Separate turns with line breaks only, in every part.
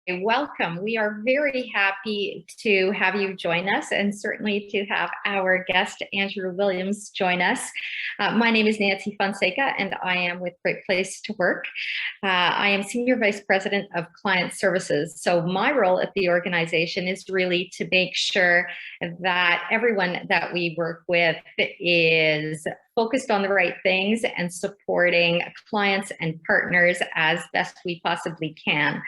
Welcome. We are very happy to have you join us and certainly to have our guest, Andrew Williams, join us. My name is Nancy Fonseca and I am with Great Place to Work. I am Senior Vice President of Client Services. So my role at the organization is really to make sure that everyone that we work with is focused on the right things and supporting clients and partners as best we possibly can.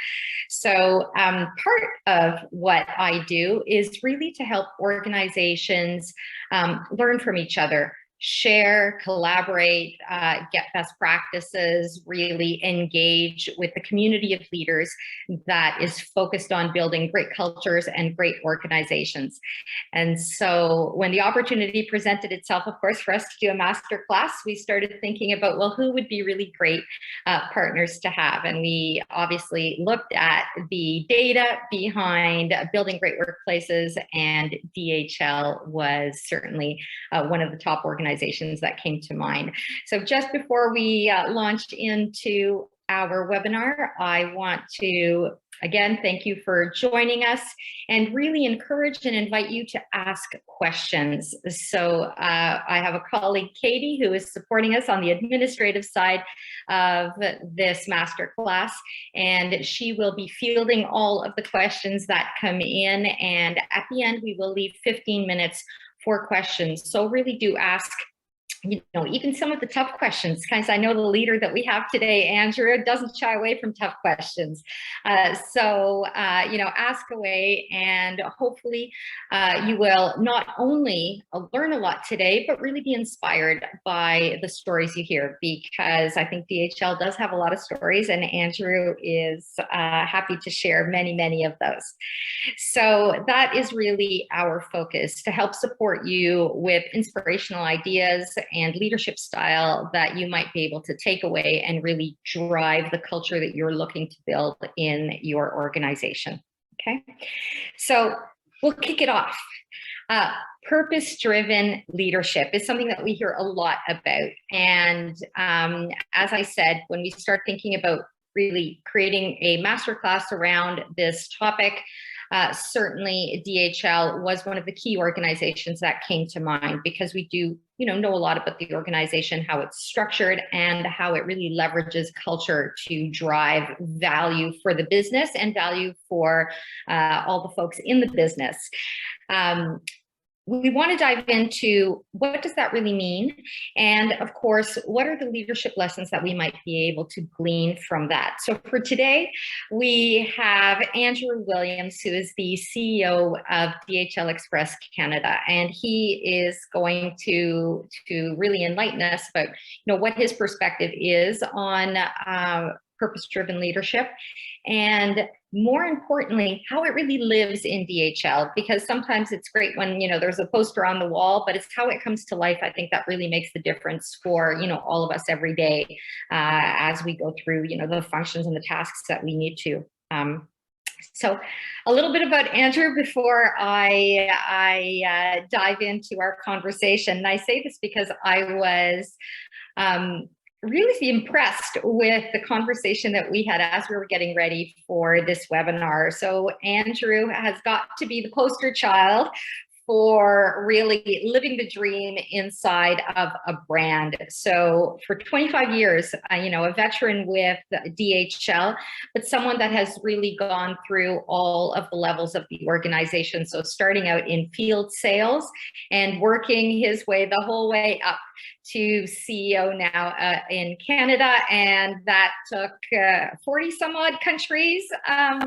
So part of what I do is really to help organizations learn from each other, share, collaborate, get best practices, really engage with the community of leaders that is focused on building great cultures and great organizations. And so when the opportunity presented itself, of course, for us to do a master class, we started thinking about, well, who would be really great partners to have? And we obviously looked at the data behind building great workplaces, and DHL was certainly one of the top organizations that came to mind. So just before we launched into our webinar, I want to again thank you for joining us and really encourage and invite you to ask questions. So I have a colleague, Katie, who is supporting us on the administrative side of this masterclass, and she will be fielding all of the questions that come in, and at the end we will leave 15 minutes for questions. So really do ask, even some of the tough questions, because I know the leader that we have today, Andrew, doesn't shy away from tough questions. So ask away, and hopefully you will not only learn a lot today, but really be inspired by the stories you hear, because I think DHL does have a lot of stories, and Andrew is happy to share many, many of those. So that is really our focus, to help support you with inspirational ideas and leadership style that you might be able to take away and really drive the culture that you're looking to build in your organization. Okay, so we'll kick it off. Purpose-driven leadership is something that we hear a lot about. And as I said, when we start thinking about really creating a masterclass around this topic, certainly DHL was one of the key organizations that came to mind, because we do know a lot about the organization, how it's structured, and how it really leverages culture to drive value for the business and value for all the folks in the business. We want to dive into what does that really mean? And of course, what are the leadership lessons that we might be able to glean from that? So for today, we have Andrew Williams, who is the CEO of DHL Express Canada. And he is going to really enlighten us about what his perspective is on purpose-driven leadership, and more importantly, how it really lives in DHL, because sometimes it's great when, there's a poster on the wall, but it's how it comes to life. I think that really makes the difference for, all of us every day as we go through, the functions and the tasks that we need to. So a little bit about Andrew before I dive into our conversation. And I say this because I was really impressed with the conversation that we had as we were getting ready for this webinar. So Andrew has got to be the poster child for really living the dream inside of a brand. So for 25 years, a veteran with DHL, but someone that has really gone through all of the levels of the organization. So starting out in field sales and working his way the whole way up to CEO now in Canada, and that took 40 some odd countries of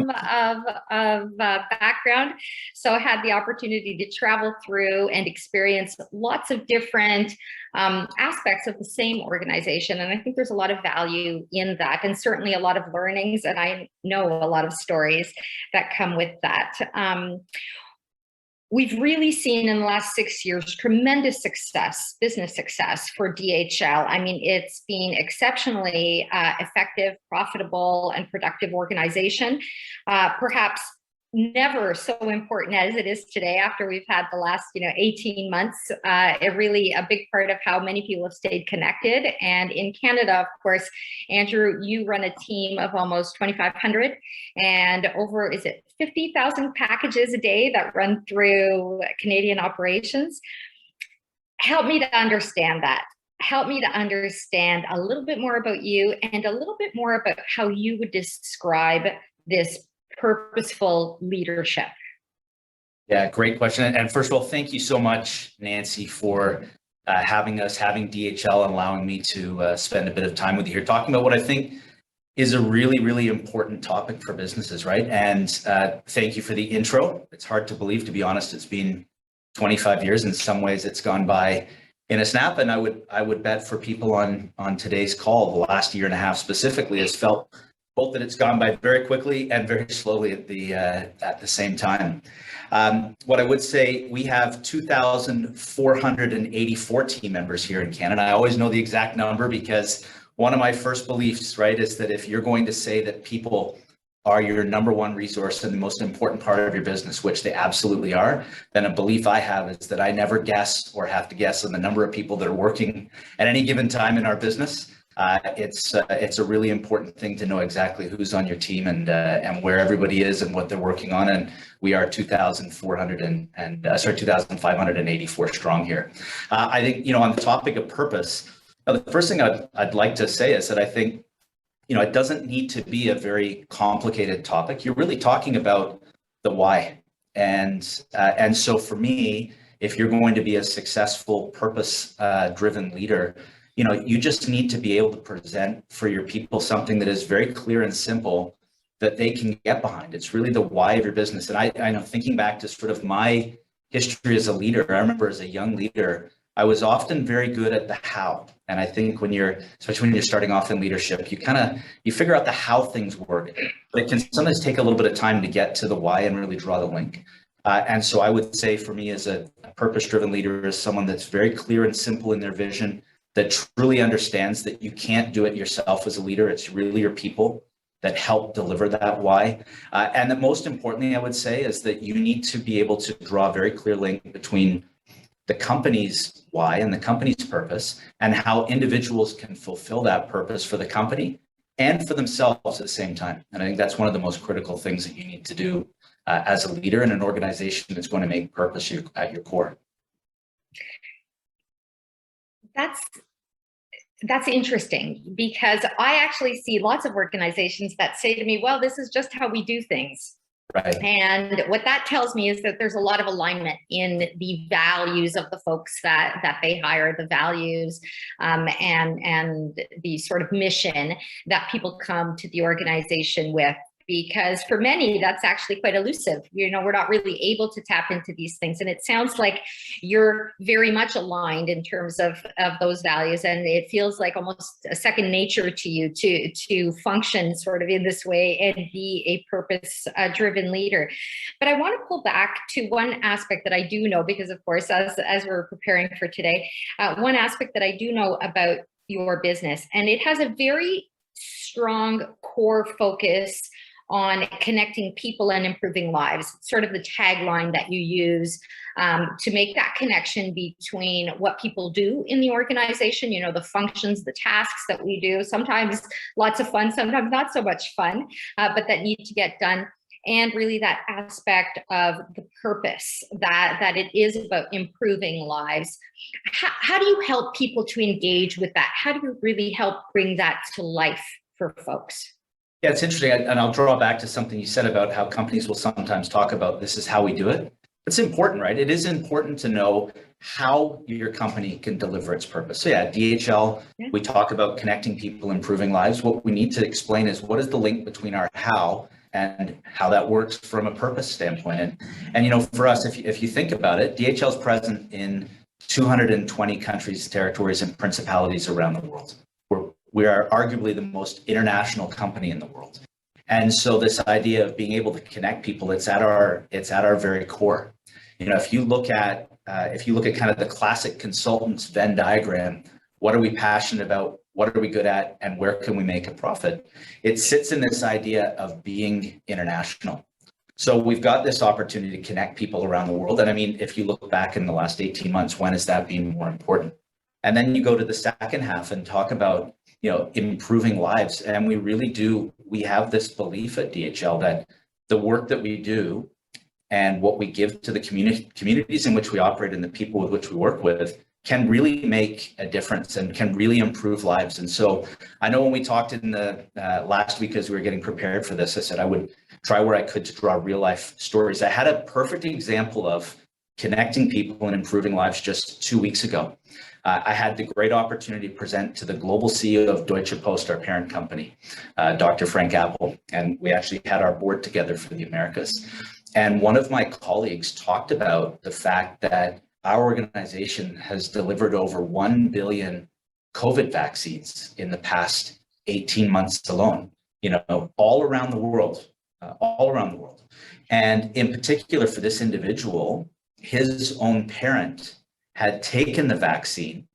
background. So I had the opportunity to travel through and experience lots of different aspects of the same organization. And I think there's a lot of value in that, and certainly a lot of learnings, and I know a lot of stories that come with that. We've really seen in the last 6 years tremendous success, business success for DHL. I mean, it's been exceptionally effective, profitable, and productive organization. Perhaps never so important as it is today after we've had the last 18 months. It really a big part of how many people have stayed connected. And in Canada, of course, Andrew, you run a team of almost 2,500 and over, is it 50,000 packages a day that run through Canadian operations? Help me to understand that. Help me to understand a little bit more about you and a little bit more about how you would describe this purposeful leadership.
Yeah, great question. And first of all, thank you so much, Nancy, for having DHL, and allowing me to spend a bit of time with you here, talking about what I think is a really, really important topic for businesses, right? And thank you for the intro. It's hard to believe, to be honest. It's been 25 years. In some ways, it's gone by in a snap. And I would bet for people on today's call, the last year and a half specifically, has felt both that it's gone by very quickly and very slowly at the same time. What I would say, we have 2,484 team members here in Canada. I always know the exact number because one of my first beliefs, right, is that if you're going to say that people are your number one resource and the most important part of your business, which they absolutely are, then a belief I have is that I never guess or have to guess on the number of people that are working at any given time in our business. It's a really important thing to know exactly who's on your team and where everybody is and what they're working on. And we are 2,584 strong here. I think, on the topic of purpose, the first thing I'd like to say is that I think, it doesn't need to be a very complicated topic. You're really talking about the why. And so for me, if you're going to be a successful purpose driven leader, you just need to be able to present for your people something that is very clear and simple that they can get behind. It's really the why of your business. And I know, thinking back to sort of my history as a leader, I remember as a young leader, I was often very good at the how. And I think especially when you're starting off in leadership, you figure out the how things work, but it can sometimes take a little bit of time to get to the why and really draw the link. And so I would say for me as a purpose-driven leader is someone that's very clear and simple in their vision, that truly understands that you can't do it yourself as a leader. It's really your people that help deliver that why. And the most importantly, I would say, is that you need to be able to draw a very clear link between the company's why and the company's purpose and how individuals can fulfill that purpose for the company and for themselves at the same time. And I think that's one of the most critical things that you need to do as a leader in an organization that's going to make purpose at your core.
That's interesting, because I actually see lots of organizations that say to me, well, this is just how we do things.
Right.
And what that tells me is that there's a lot of alignment in the values of the folks that they hire, the values and the sort of mission that people come to the organization with. Because for many, that's actually quite elusive. We're not really able to tap into these things. And it sounds like you're very much aligned in terms of those values. And it feels like almost a second nature to you to function sort of in this way and be a purpose-driven leader. But I want to pull back to one aspect that I do know, because of course, as we're preparing for today, one aspect that I do know about your business, and it has a very strong core focus on connecting people and improving lives. It's sort of the tagline that you use to make that connection between what people do in the organization, the functions, the tasks that we do, sometimes lots of fun, sometimes not so much fun, but that need to get done. And really that aspect of the purpose, that it is about improving lives. How do you help people to engage with that? How do you really help bring that to life for folks?
Yeah, it's interesting. And I'll draw back to something you said about how companies will sometimes talk about this is how we do it. It's important, right? It is important to know how your company can deliver its purpose. So yeah, DHL, we talk about connecting people, improving lives. What we need to explain is what is the link between our how and how that works from a purpose standpoint. And for us, if you think about it, DHL is present in 220 countries, territories, and principalities around the world. We are arguably the most international company in the world. And so this idea of being able to connect people, it's at our very core. If you look at kind of the classic consultant's Venn diagram, what are we passionate about? What are we good at? And where can we make a profit? It sits in this idea of being international. So we've got this opportunity to connect people around the world. And I mean, if you look back in the last 18 months, when has that been more important? And then you go to the second half and talk about, improving lives. And we really do, we have this belief at DHL that the work that we do and what we give to the communities in which we operate and the people with which we work with can really make a difference and can really improve lives. And so I know when we talked in the last week as we were getting prepared for this, I said I would try where I could to draw real life stories. I had a perfect example of connecting people and improving lives just 2 weeks ago. I had the great opportunity to present to the global CEO of Deutsche Post, our parent company, Dr. Frank Apple, and we actually had our board together for the Americas. And one of my colleagues talked about the fact that our organization has delivered over 1 billion COVID vaccines in the past 18 months alone, all around the world, And in particular for this individual, his own parent had taken the vaccine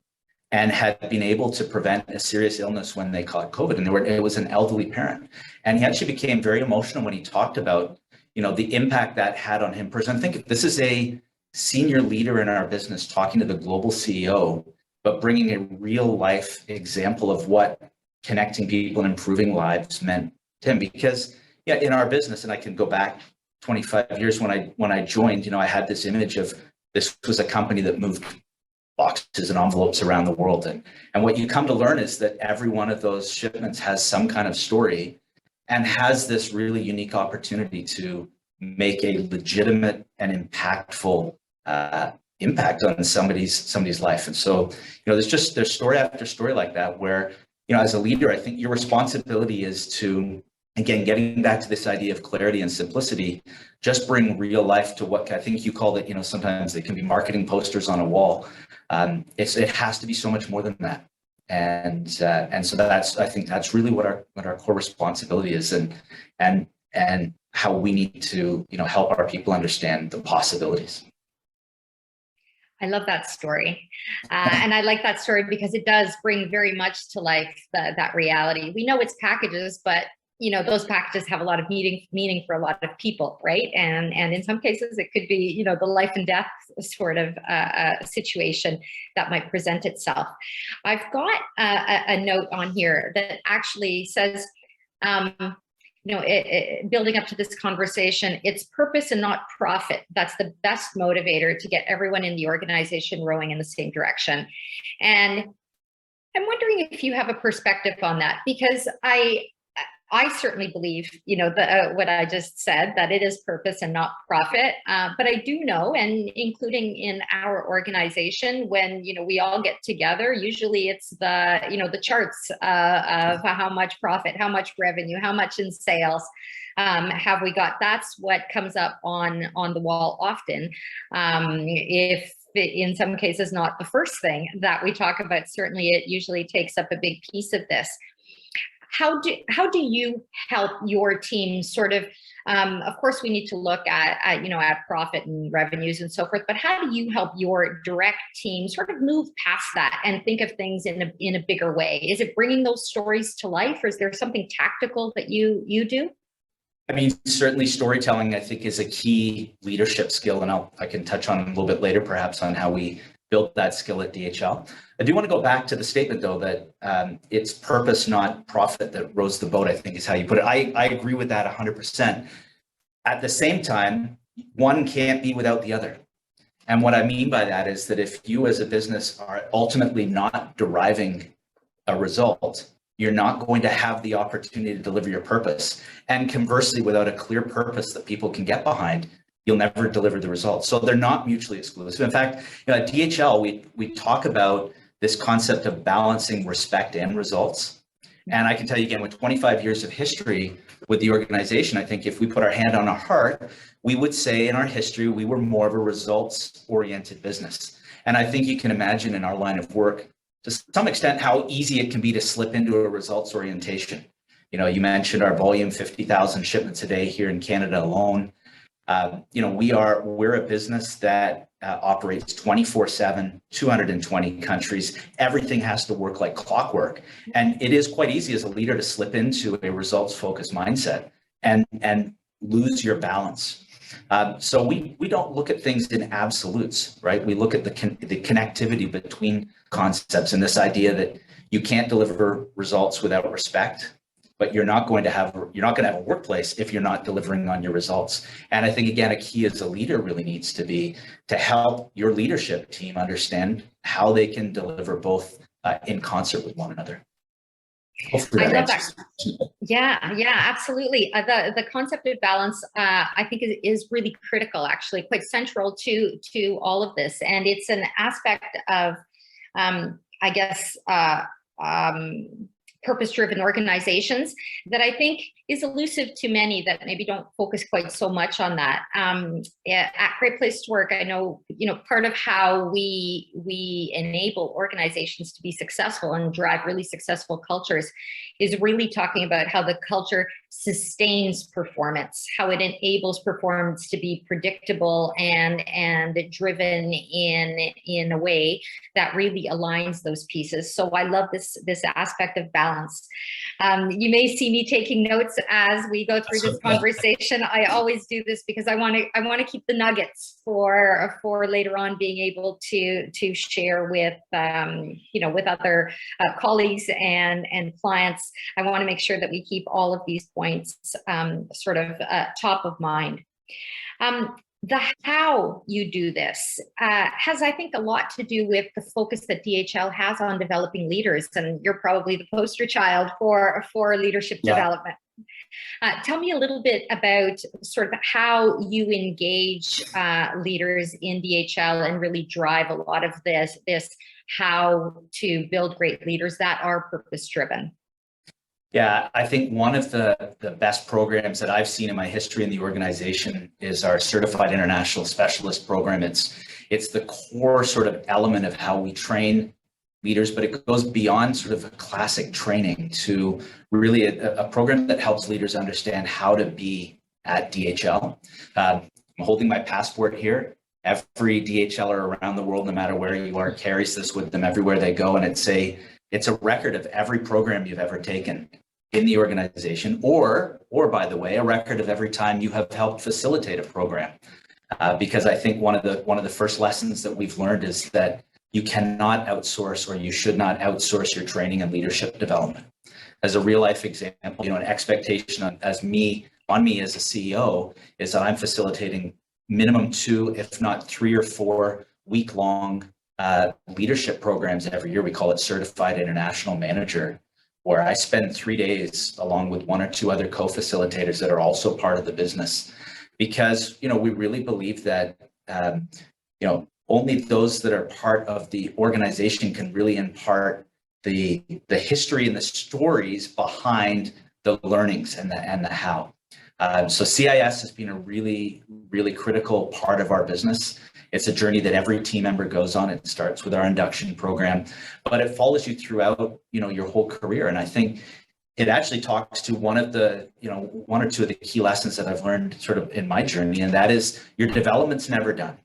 and had been able to prevent a serious illness when they caught COVID. And it was an elderly parent. And he actually became very emotional when he talked about, the impact that had on him personally. Think this is a senior leader in our business talking to the global CEO, but bringing a real life example of what connecting people and improving lives meant to him. Because in our business, and I can go back 25 years when I joined, I had this image of this was a company that moved boxes and envelopes around the world. And what you come to learn is that every one of those shipments has some kind of story and has this really unique opportunity to make a legitimate and impactful impact on somebody's life. And so, there's story after story like that where, as a leader, I think your responsibility is to, again, getting back to this idea of clarity and simplicity, just bring real life to what I think you called it, sometimes they can be marketing posters on a wall. It has to be so much more than that. And so I think that's really what our core responsibility is and how we need to, help our people understand the possibilities.
I love that story. And I like that story because it does bring very much to life that reality. We know it's packages, but those packages have a lot of meaning for a lot of people, right? And in some cases, it could be, the life and death sort of situation that might present itself. I've got a note on here that actually says, building up to this conversation, it's purpose and not profit. That's the best motivator to get everyone in the organization rowing in the same direction. And I'm wondering if you have a perspective on that, because I certainly believe, what I just said, that it is purpose and not profit. But I do know, and including in our organization, when, we all get together, usually it's the charts of how much profit, how much revenue, how much in sales have we got. That's what comes up on the wall often. If in some cases not the first thing that we talk about, certainly it usually takes up a big piece of this. How do you help your team sort of course, we need to look at profit and revenues and so forth, but how do you help your direct team sort of move past that and think of things in a bigger way? Is it bringing those stories to life, or is there something tactical that you do?
I mean, certainly storytelling, I think, is a key leadership skill, and I can touch on a little bit later, perhaps, on how we built that skill at DHL. I do want to go back to the statement, though, that it's purpose, not profit, that rows the boat, I think is how you put it. I agree with that 100%. At the same time, one can't be without the other. And what I mean by that is that if you as a business are ultimately not deriving a result, you're not going to have the opportunity to deliver your purpose. And conversely, without a clear purpose that people can get behind, you'll never deliver the results. So they're not mutually exclusive. In fact, at DHL, we talk about this concept of balancing respect and results. And I can tell you again, with 25 years of history with the organization, I think if we put our hand on our heart, we would say in our history, we were more of a results-oriented business. And I think you can imagine in our line of work, to some extent, how easy it can be to slip into a results orientation. You mentioned our volume, 50,000 shipments a day here in Canada alone. We're a business that operates 24/7, 220 countries. Everything has to work like clockwork. And it is quite easy as a leader to slip into a results-focused mindset. And lose your balance. So we don't look at things in absolutes, right? We look at the connectivity between concepts and this idea that you can't deliver results without respect, but you're not going to have a workplace if you're not delivering on your results. And I think, again, a key as a leader really needs to be to help your leadership team understand how they can deliver both in concert with one another. Hopefully
I
that
love
answers.
that. Yeah, absolutely. The concept of balance, I think, is really critical, actually, quite central to all of this, and it's an aspect of, I guess, purpose-driven organizations that I think is elusive to many that maybe don't focus quite so much on that. At Great Place to Work, I know, part of how we enable organizations to be successful and drive really successful cultures is really talking about how the culture sustains performance, how it enables performance to be predictable and driven in a way that really aligns those pieces. So I love this aspect of balance. You may see me taking notes as we go through this conversation. I always do this because I want to keep the nuggets for later on being able to share with with other colleagues and clients. I want to make sure that we keep all of these points sort of top of mind. The how you do this has, I think, a lot to do with the focus that DHL has on developing leaders, and you're probably the poster child for leadership development. Tell me a little bit about sort of how you engage leaders in DHL and really drive a lot of this how to build great leaders that are purpose-driven.
Yeah, I think one of the best programs that I've seen in my history in the organization is our Certified International Specialist program. It's the core sort of element of how we train leaders, but it goes beyond sort of a classic training to really a program that helps leaders understand how to be at DHL. I'm holding my passport here. Every DHLer around the world, no matter where you are, carries this with them everywhere they go, and it's a record of every program you've ever taken in the organization, or by the way, a record of every time you have helped facilitate a program. Because I think one of the first lessons that we've learned is that you cannot outsource, or you should not outsource your training and leadership development. As a real life example, an expectation on me as a CEO is that I'm facilitating minimum 2, if not 3 or 4 week-long leadership programs every year. We call it Certified International Manager, where I spend 3 days along with 1 or 2 other co-facilitators that are also part of the business, because we really believe that only those that are part of the organization can really impart the history and the stories behind the learnings and the how. So CIS has been a really, really critical part of our business. It's a journey that every team member goes on. It starts with our induction program, but it follows you throughout, your whole career. And I think it actually talks to one or 2 of the key lessons that I've learned sort of in my journey, and that is your development's never done.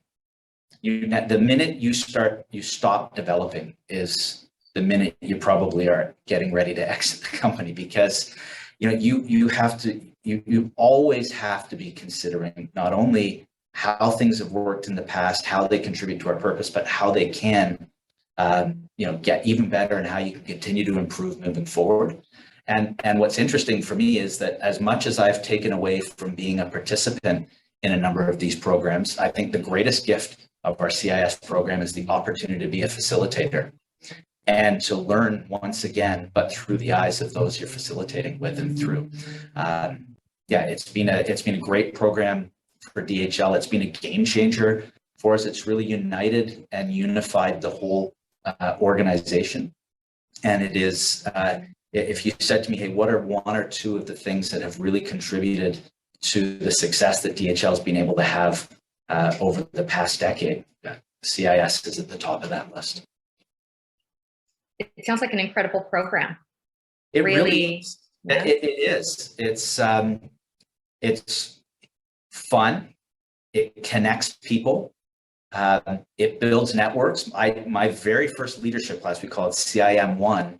The minute you stop developing is the minute you probably are getting ready to exit the company, because you always have to be considering not only how things have worked in the past, how they contribute to our purpose, but how they can, get even better, and how you can continue to improve moving forward. And what's interesting for me is that as much as I've taken away from being a participant in a number of these programs, I think the greatest gift of our CIS program is the opportunity to be a facilitator and to learn once again, but through the eyes of those you're facilitating with and through. It's been a great program for DHL. It's been a game changer for us. It's really united and unified the whole organization. And it is, if you said to me, hey, what are 1 or 2 of the things that have really contributed to the success that DHL has been able to have over the past decade, CIS is at the top of that list.
It sounds like an incredible program.
It really is. Yeah. It is. It's fun. It connects people. It builds networks. My very first leadership class, we call it CIM1,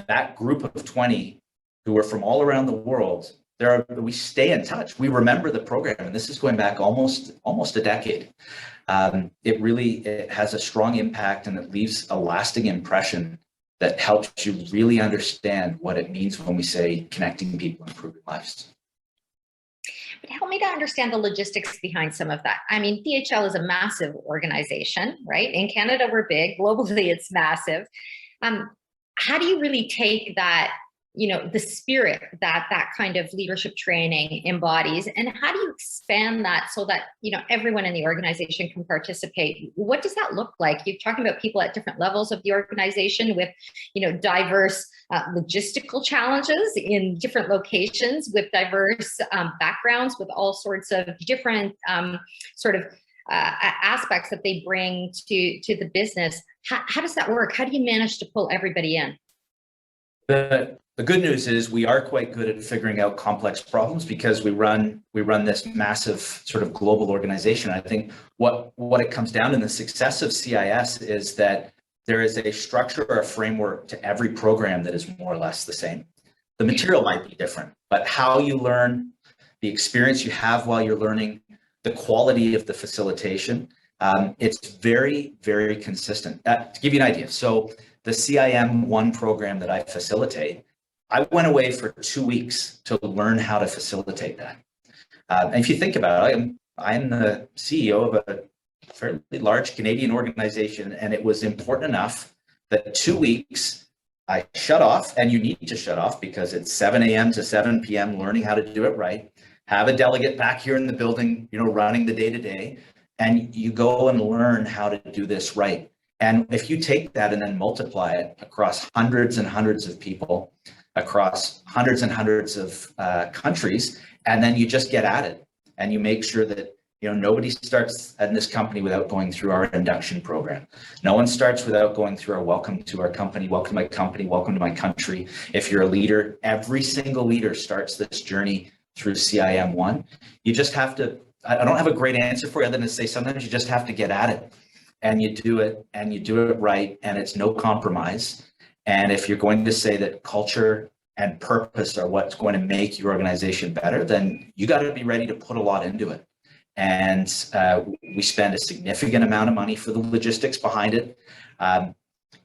that group of 20 who were from all around the world we stay in touch. We remember the program, and this is going back almost a decade. It has a strong impact, and it leaves a lasting impression that helps you really understand what it means when we say connecting people, improving lives.
But help me to understand the logistics behind some of that. I mean, DHL is a massive organization, right? In Canada, we're big. Globally, it's massive. How do you really take that, the spirit that kind of leadership training embodies, and how do you expand that so that, everyone in the organization can participate? What does that look like? You're talking about people at different levels of the organization with, diverse logistical challenges in different locations, with diverse backgrounds, with all sorts of different aspects that they bring to the business. How does that work? How do you manage to pull everybody in?
The good news is we are quite good at figuring out complex problems because we run this massive sort of global organization. I think what it comes down to, the success of CIS is that there is a structure or a framework to every program that is more or less the same. The material might be different, but how you learn, the experience you have while you're learning, the quality of the facilitation, it's very, very consistent. To give you an idea, so the CIM1 program that I facilitate, I went away for 2 weeks to learn how to facilitate that. And if you think about it, I'm the CEO of a fairly large Canadian organization, and it was important enough that 2 weeks I shut off, and you need to shut off because it's 7 a.m. to 7 p.m. learning how to do it right. Have a delegate back here in the building, running the day-to-day, and you go and learn how to do this right. And if you take that and then multiply it across hundreds and hundreds of people, across hundreds and hundreds of countries, and then you just get at it, and you make sure that nobody starts in this company without going through our induction program. No one starts without going through our welcome to our company, welcome to my company, welcome to my country. If you're a leader, every single leader starts this journey through CIM1. You just have to, I don't have a great answer for you other than to say sometimes you just have to get at it, and you do it, and you do it right, and it's no compromise. And if you're going to say that culture and purpose are what's going to make your organization better, then you got to be ready to put a lot into it. And we spend a significant amount of money for the logistics behind it.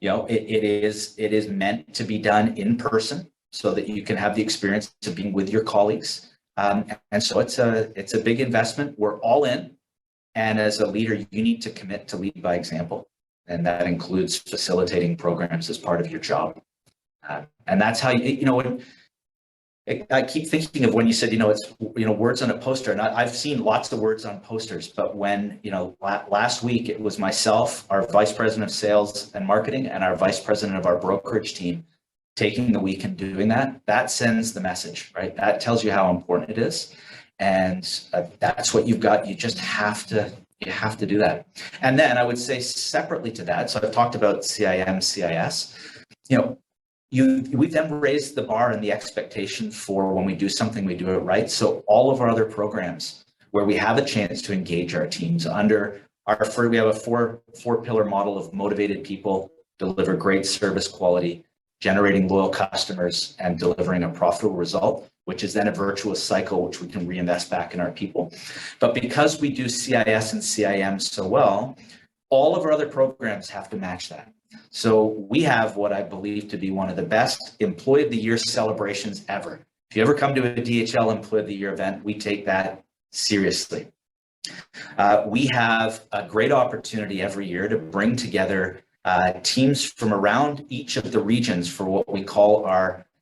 It is meant to be done in person so that you can have the experience of being with your colleagues. And so it's a big investment. We're all in. And as a leader, you need to commit to lead by example. And that includes facilitating programs as part of your job. And that's how I keep thinking of when you said, it's, words on a poster. And I've seen lots of words on posters, but when, last week it was myself, our vice president of sales and marketing, and our vice president of our brokerage team taking the week and doing that sends the message, right? That tells you how important it is. And that's what you've got. You just have to do that. And then I would say separately to that, so I've talked about CIM, CIS, we've then raised the bar and the expectation for when we do something, we do it right. So all of our other programs where we have a chance to engage our teams under we have a four pillar model of motivated people, deliver great service quality, generating loyal customers, and delivering a profitable result, which is then a virtuous cycle, which we can reinvest back in our people. But because we do CIS and CIM so well, all of our other programs have to match that. So we have what I believe to be one of the best Employee of the Year celebrations ever. If you ever come to a DHL Employee of the Year event, we take that seriously. We have a great opportunity every year to bring together teams from around each of the regions for what we call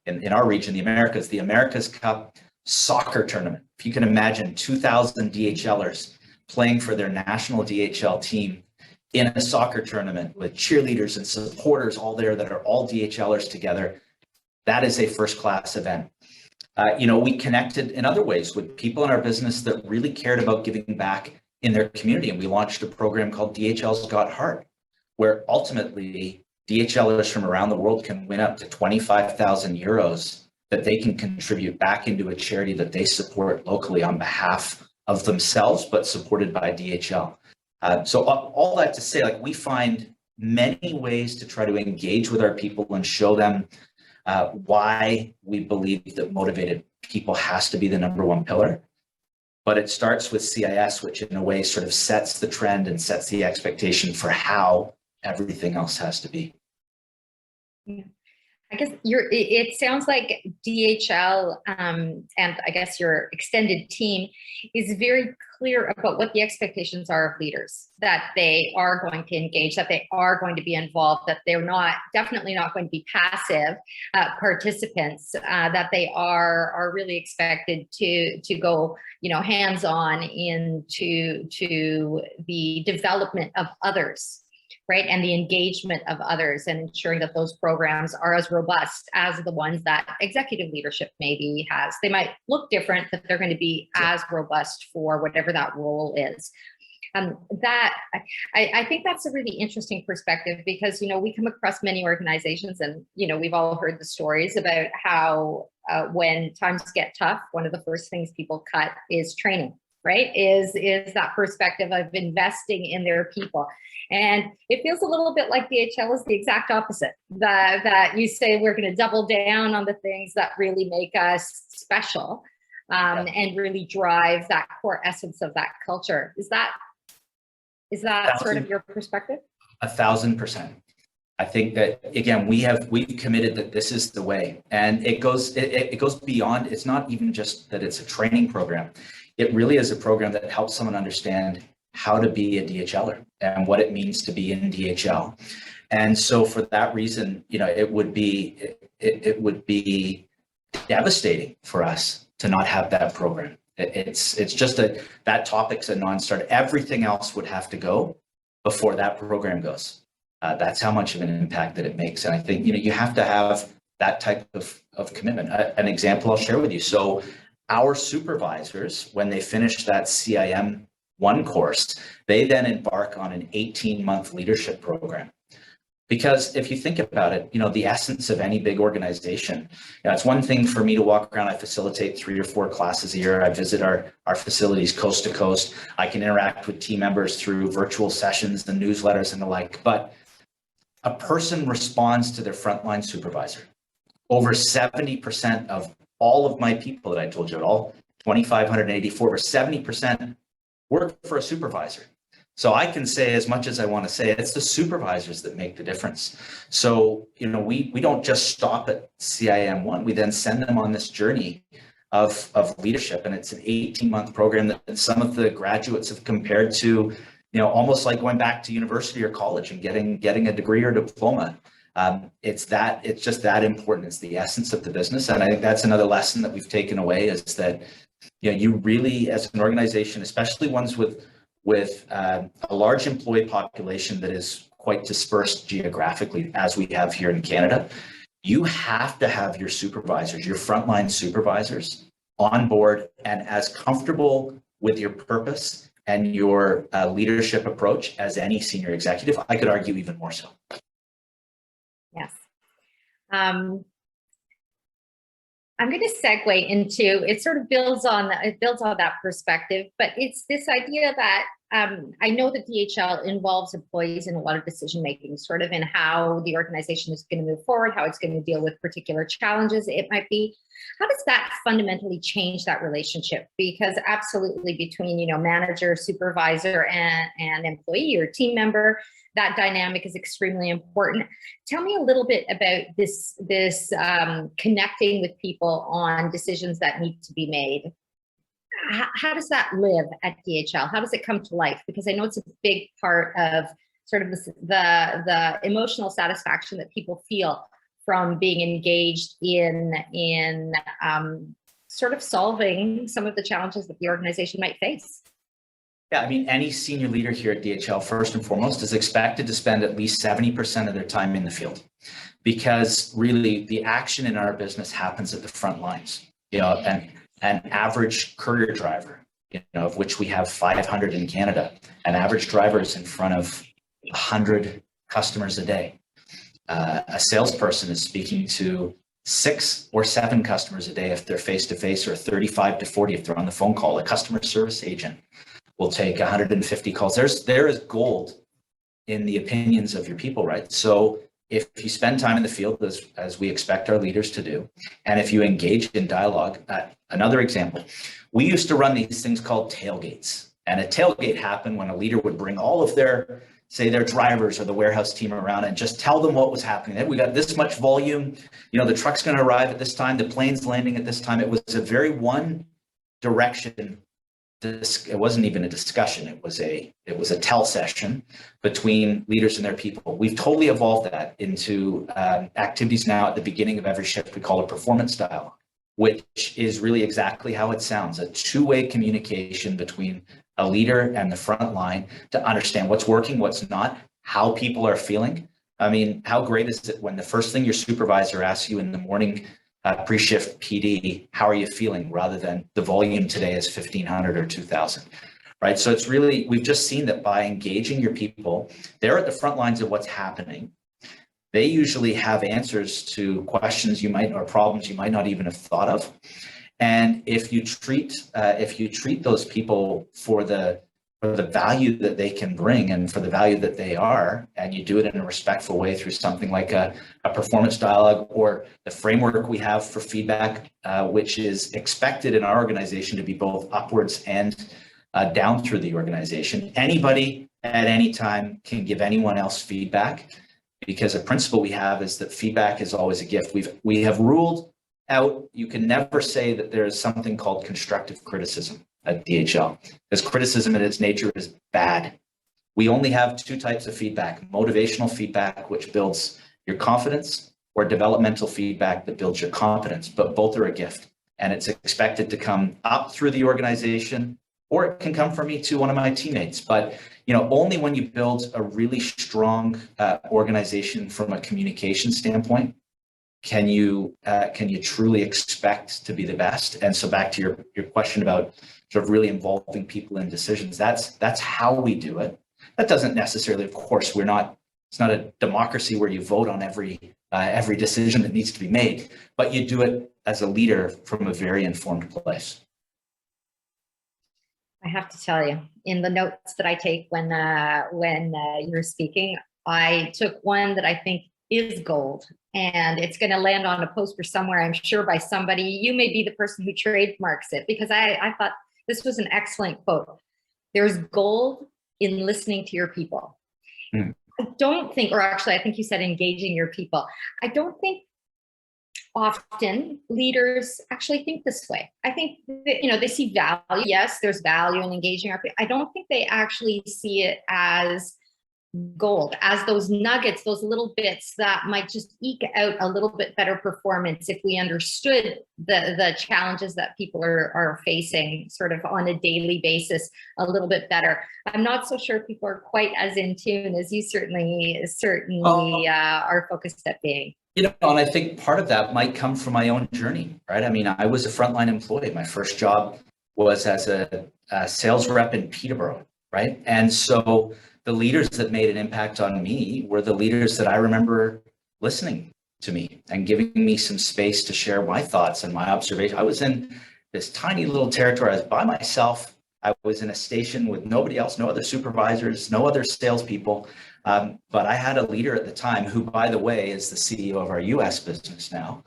in our region, the America's Cup soccer tournament. If you can imagine 2,000 DHLers playing for their national DHL team in a soccer tournament with cheerleaders and supporters all there that are all DHLers together, that is a first-class event. We connected in other ways with people in our business that really cared about giving back in their community, and we launched a program called DHL's Got Heart, where ultimately DHLers from around the world can win up to 25,000 euros that they can contribute back into a charity that they support locally on behalf of themselves, but supported by DHL. So all that to say, we find many ways to try to engage with our people and show them why we believe that motivated people has to be the number one pillar. But it starts with CIS, which in a way sort of sets the trend and sets the expectation for how everything else has to be.
Yeah. I guess it sounds like DHL and I guess your extended team is very clear about what the expectations are of leaders, that they are going to engage, that they are going to be involved, that they're definitely not going to be passive participants, that they are really expected to go, hands-on into the development of others. Right, and the engagement of others, and ensuring that those programs are as robust as the ones that executive leadership maybe has. They might look different, but they're going to be as robust for whatever that role is. That I think that's a really interesting perspective, because we come across many organizations, and we've all heard the stories about how when times get tough, one of the first things people cut is training. Right, is that perspective of investing in their people. And it feels a little bit like DHL is the exact opposite, that you say we're going to double down on the things that really make us special, and really drive that core essence of that culture. Is that sort of your perspective?
1,000%. I think that, again, we've committed that this is the way, and it goes beyond. It's not even just that it's a training program. It really is a program that helps someone understand how to be a DHLer and what it means to be in DHL. And so for that reason, it would be devastating for us to not have that program. It's just that topic's a non-starter. Everything else would have to go before that program goes. That's how much of an impact that it makes. And I think, you have to have that type of commitment. An example I'll share with you. So our supervisors, when they finish that CIM 1 course, they then embark on an 18-month leadership program. Because if you think about it, the essence of any big organization, it's one thing for me to walk around. I facilitate 3 or 4 classes a year. I visit our facilities coast to coast. I can interact with team members through virtual sessions, the newsletters and the like. But a person responds to their frontline supervisor. Over 70% of all of my people that I told you, all 2,584, over 70% work for a supervisor. So I can say as much as I want to say, it's the supervisors that make the difference. So, we don't just stop at CIM 1. We then send them on this journey of leadership. And it's an 18-month program that some of the graduates have compared to, almost like going back to university or college and getting a degree or diploma. It's just that important. It's the essence of the business. And I think that's another lesson that we've taken away, is that, you really, as an organization, especially ones with a large employee population that is quite dispersed geographically, as we have here in Canada, you have to have your supervisors, your frontline supervisors, on board and as comfortable with your purpose and your leadership approach as any senior executive. I could argue even more so.
Yes. I'm going to segue into, it sort of builds on that perspective, but it's this idea that I know that DHL involves employees in a lot of decision making, sort of in how the organization is going to move forward, how it's going to deal with particular challenges it might be. How does that fundamentally change that relationship? Because absolutely, between manager, supervisor, and employee or team member, that dynamic is extremely important. Tell me a little bit about this connecting with people on decisions that need to be made. How does that live at DHL? How does it come to life? Because I know it's a big part of sort of the emotional satisfaction that people feel from being engaged in sort of solving some of the challenges that the organization might face.
Yeah, I mean, any senior leader here at DHL, first and foremost, is expected to spend at least 70% of their time in the field, because really the action in our business happens at the front lines. And an average courier driver, of which we have 500 in Canada, an average driver is in front of 100 customers a day. A salesperson is speaking to 6 or 7 customers a day if they're face-to-face, or 35 to 40 if they're on the phone call. A customer service agent will take 150 calls. There is gold in the opinions of your people, right? So if you spend time in the field as we expect our leaders to do, and if you engage in dialogue, another example, we used to run these things called tailgates. And a tailgate happened when a leader would bring all of their, say, their drivers or the warehouse team around and just tell them what was happening. Hey, we got this much volume, the truck's going to arrive at this time, the plane's landing at this time. It was a very one direction. It wasn't even a discussion. It was a tell session between leaders and their people. We've totally evolved that into activities now at the beginning of every shift. We call it performance dialogue, which is really exactly how it sounds, a two-way communication between a leader and the front line to understand what's working, what's not, how people are feeling. I mean, how great is it when the first thing your supervisor asks you in the morning pre-shift PD, how are you feeling, rather than the volume today is 1,500 or 2,000, right? So it's really, we've just seen that by engaging your people, they're at the front lines of what's happening. They usually have answers to questions or problems you might not even have thought of. And if you treat those people for the value that they can bring and for the value that they are, and you do it in a respectful way through something like a performance dialogue or the framework we have for feedback, which is expected in our organization to be both upwards and down through the organization. Anybody at any time can give anyone else feedback, because a principle we have is that feedback is always a gift. We have ruled out, you can never say that there is something called constructive criticism at DHL, because criticism in its nature is bad. We only have two types of feedback: motivational feedback, which builds your confidence, or developmental feedback that builds your competence, but both are a gift. And it's expected to come up through the organization, or it can come from me to one of my teammates. But only when you build a really strong organization from a communication standpoint can you truly expect to be the best. And so back to your question about sort of really involving people in decisions, that's how we do it. That doesn't necessarily, of course, it's not a democracy where you vote on every decision that needs to be made, but you do it as a leader from a very informed place.
I have to tell you, in the notes that I take when you're speaking, I took one that I think is gold, and it's going to land on a poster somewhere, I'm sure, by somebody. You may be the person who trademarks it, because I thought this was an excellent quote. There's gold in listening to your people. I don't think, or actually, I think you said engaging your people. I don't think often leaders actually think this way. I think that, they see value. Yes, there's value in engaging our people. I don't think they actually see it as gold, as those nuggets, those little bits that might just eke out a little bit better performance if we understood the challenges that people are facing sort of on a daily basis a little bit better. I'm not so sure people are quite as in tune as you certainly are focused at being.
And I think part of that might come from my own journey, right? I mean, I was a frontline employee. My first job was as a sales rep in Peterborough, right? And so the leaders that made an impact on me were the leaders that I remember listening to me and giving me some space to share my thoughts and my observation. I was in this tiny little territory. I was by myself. I was in a station with nobody else, no other supervisors, no other salespeople. But I had a leader at the time who, by the way, is the CEO of our US business now,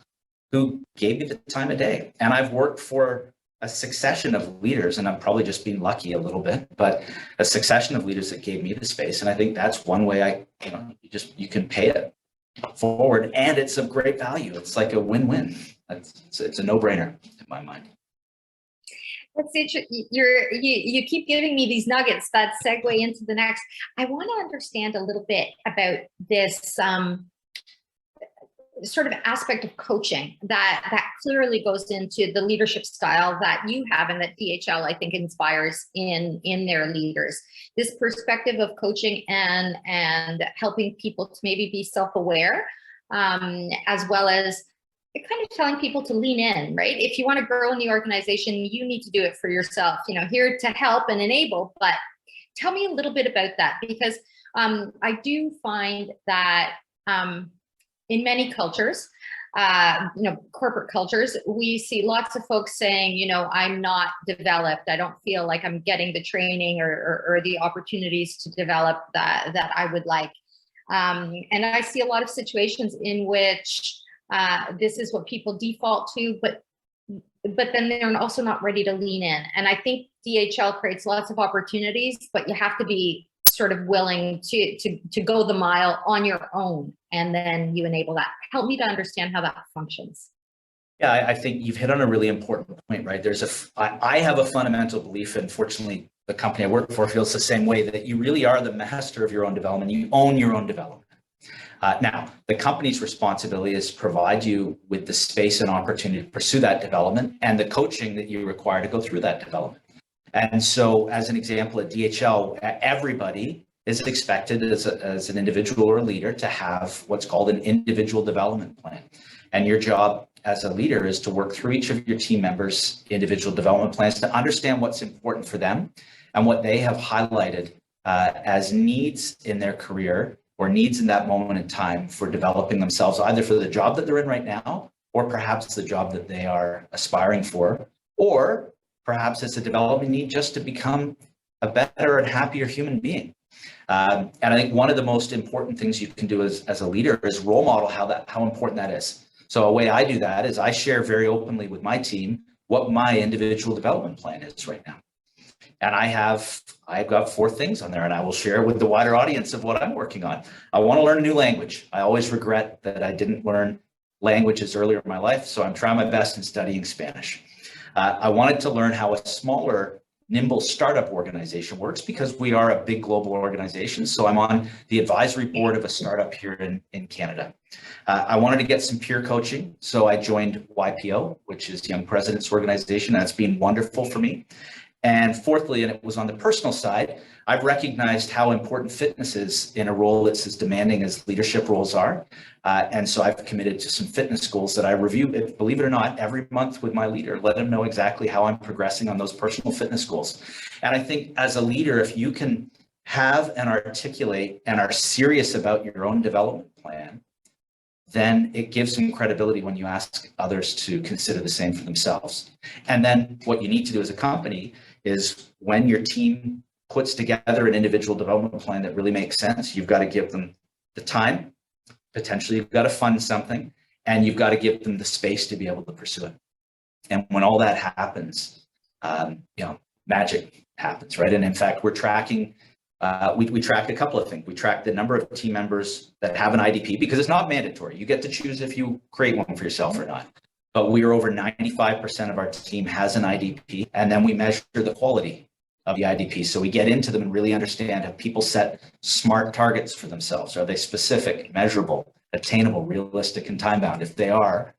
who gave me the time of day. And I've worked for a succession of leaders, and I'm probably just being lucky a little bit, but a succession of leaders that gave me the space. And I think that's one way you can pay it forward, and it's of great value. It's like a win-win. It's a no-brainer in my mind.
That's interesting. You keep giving me these nuggets that segue into the next. I want to understand a little bit about this sort of aspect of coaching that clearly goes into the leadership style that you have and that DHL, I think, inspires in their leaders. This perspective of coaching and helping people to maybe be self-aware, as well as kind of telling people to lean in, right? If you want to grow in the organization, you need to do it for yourself, here to help and enable. But tell me a little bit about that, because I do find that in many cultures, corporate cultures, we see lots of folks saying, I'm not developed. I don't feel like I'm getting the training or the opportunities to develop that I would like. And I see a lot of situations in which this is what people default to, but then they're also not ready to lean in. And I think DHL creates lots of opportunities, but you have to be sort of willing to go the mile on your own, and then you enable that. Help me to understand how that functions.
Yeah, I think you've hit on a really important point, right? I have a fundamental belief, and fortunately, the company I work for feels the same way, that you really are the master of your own development. You own your own development. Now, the company's responsibility is to provide you with the space and opportunity to pursue that development and the coaching that you require to go through that development. And so, as an example, at DHL, everybody is expected as an individual or a leader to have what's called an individual development plan. And your job as a leader is to work through each of your team members' individual development plans to understand what's important for them and what they have highlighted as needs in their career or needs in that moment in time for developing themselves, either for the job that they're in right now, or perhaps the job that they are aspiring for, or perhaps it's a development need just to become a better and happier human being. And I think one of the most important things you can do as a leader is role model how important that is. So a way I do that is I share very openly with my team what my individual development plan is right now. And I've got 4 things on there, and I will share with the wider audience of what I'm working on. I want to learn a new language. I always regret that I didn't learn languages earlier in my life, so I'm trying my best in studying Spanish. I wanted to learn how a smaller, nimble startup organization works, because we are a big global organization. So I'm on the advisory board of a startup here in Canada. I wanted to get some peer coaching, so I joined YPO, which is Young Presidents Organization. That's been wonderful for me. And fourthly, and it was on the personal side, I've recognized how important fitness is in a role that's as demanding as leadership roles are. And so I've committed to some fitness goals that I review, believe it or not, every month with my leader, let them know exactly how I'm progressing on those personal fitness goals. And I think as a leader, if you can have and articulate and are serious about your own development plan, then it gives some credibility when you ask others to consider the same for themselves. And then what you need to do as a company is, when your team puts together an individual development plan that really makes sense, you've got to give them the time, potentially you've got to fund something, and you've got to give them the space to be able to pursue it. And when all that happens, magic happens, right? And in fact, we're tracking, we track a couple of things. We track the number of team members that have an IDP, because it's not mandatory. You get to choose if you create one for yourself or not. But we are over 95% of our team has an IDP, and then we measure the quality of the IDP. So we get into them and really understand, have people set smart targets for themselves? Are they specific, measurable, attainable, realistic, and time-bound? If they are,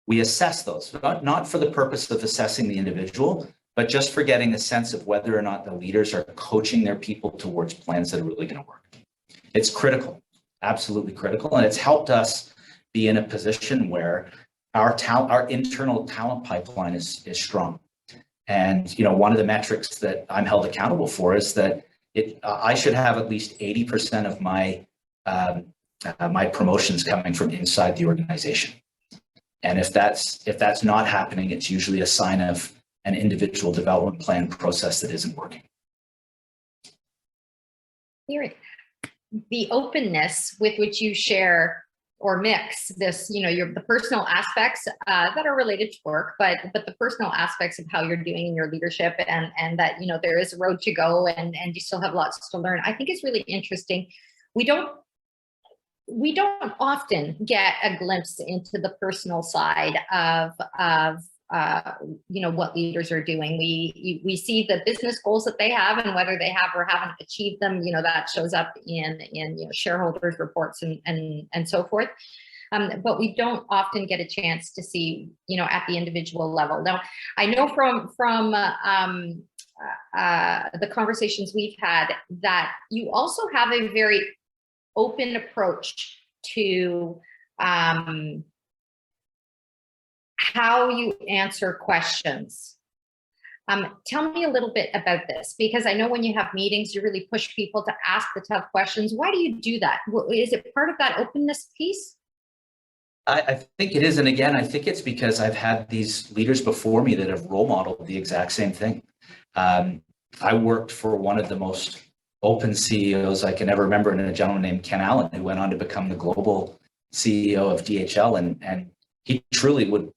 we assess those, not for the purpose of assessing the individual, but just for getting a sense of whether or not the leaders are coaching their people towards plans that are really going to work. It's critical, absolutely critical. And it's helped us be in a position where our internal talent pipeline is strong. And one of the metrics that I'm held accountable for is that I should have at least 80% of my my promotions coming from inside the organization. And if that's not happening, it's usually a sign of an individual development plan process that isn't working.
The openness with which you share or mix this, the personal aspects that are related to work, but the personal aspects of how you're doing in your leadership, and that, there is a road to go, and you still have lots to learn, I think is really interesting. We don't often get a glimpse into the personal side of what leaders are doing. We see the business goals that they have, and whether they have or haven't achieved them, that shows up in shareholders reports and so forth. But we don't often get a chance to see, at the individual level. Now, I know from the conversations we've had that you also have a very open approach to how you answer questions. Tell me a little bit about this, because I know when you have meetings, you really push people to ask the tough questions. Why do you do that? Is it part of that openness piece?
I think it is. And again, I think it's because I've had these leaders before me that have role modeled the exact same thing. I worked for one of the most open CEOs I can ever remember, and a gentleman named Ken Allen, who went on to become the global CEO of DHL. And he truly would